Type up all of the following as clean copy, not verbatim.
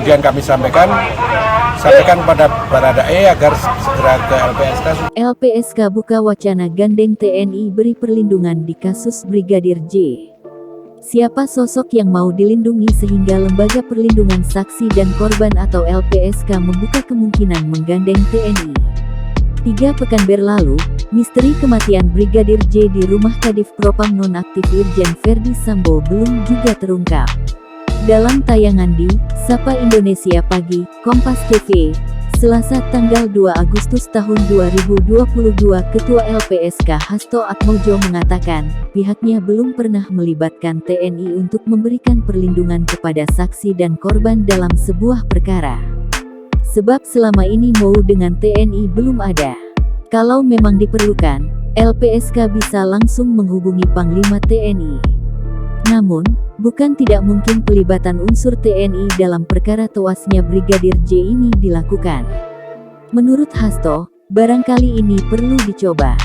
kemudian kami sampaikan pada Baradae agar segera ke LPSK. LPSK buka wacana gandeng TNI beri perlindungan di kasus Brigadir J. Siapa sosok yang mau dilindungi sehingga Lembaga Perlindungan Saksi dan Korban atau LPSK membuka kemungkinan menggandeng TNI. 3 pekan berlalu, misteri kematian Brigadir J di rumah Kadif Propam nonaktif Irjen Verdi Sambo belum juga terungkap. Dalam tayangan di Sapa Indonesia Pagi, Kompas TV, Selasa tanggal 2 Agustus tahun 2022, Ketua LPSK Hasto Atmojo mengatakan, pihaknya belum pernah melibatkan TNI untuk memberikan perlindungan kepada saksi dan korban dalam sebuah perkara. Sebab selama ini mau dengan TNI belum ada. Kalau memang diperlukan, LPSK bisa langsung menghubungi Panglima TNI. Namun, bukan tidak mungkin pelibatan unsur TNI dalam perkara tewasnya Brigadir J ini dilakukan. Menurut Hasto, barangkali ini perlu dicoba.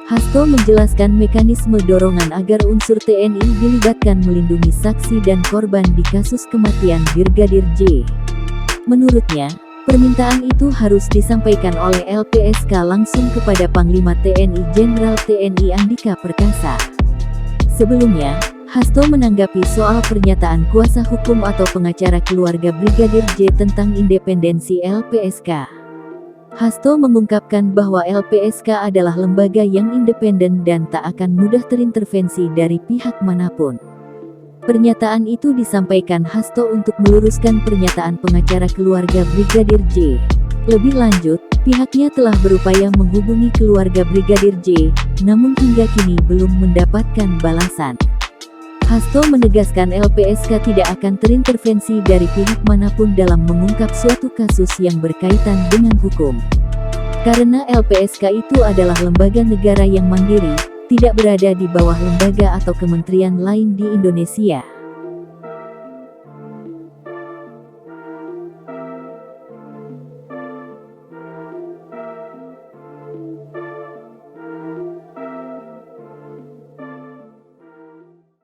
Hasto menjelaskan mekanisme dorongan agar unsur TNI dilibatkan melindungi saksi dan korban di kasus kematian Brigadir J. Menurutnya, permintaan itu harus disampaikan oleh LPSK langsung kepada Panglima TNI Jenderal TNI Andika Perkasa. Sebelumnya, Hasto menanggapi soal pernyataan kuasa hukum atau pengacara keluarga Brigadir J tentang independensi LPSK. Hasto mengungkapkan bahwa LPSK adalah lembaga yang independen dan tak akan mudah terintervensi dari pihak manapun. Pernyataan itu disampaikan Hasto untuk meluruskan pernyataan pengacara keluarga Brigadir J. Lebih lanjut, pihaknya telah berupaya menghubungi keluarga Brigadir J, namun hingga kini belum mendapatkan balasan. Hasto menegaskan LPSK tidak akan terintervensi dari pihak manapun dalam mengungkap suatu kasus yang berkaitan dengan hukum. Karena LPSK itu adalah lembaga negara yang mandiri, tidak berada di bawah lembaga atau kementerian lain di Indonesia.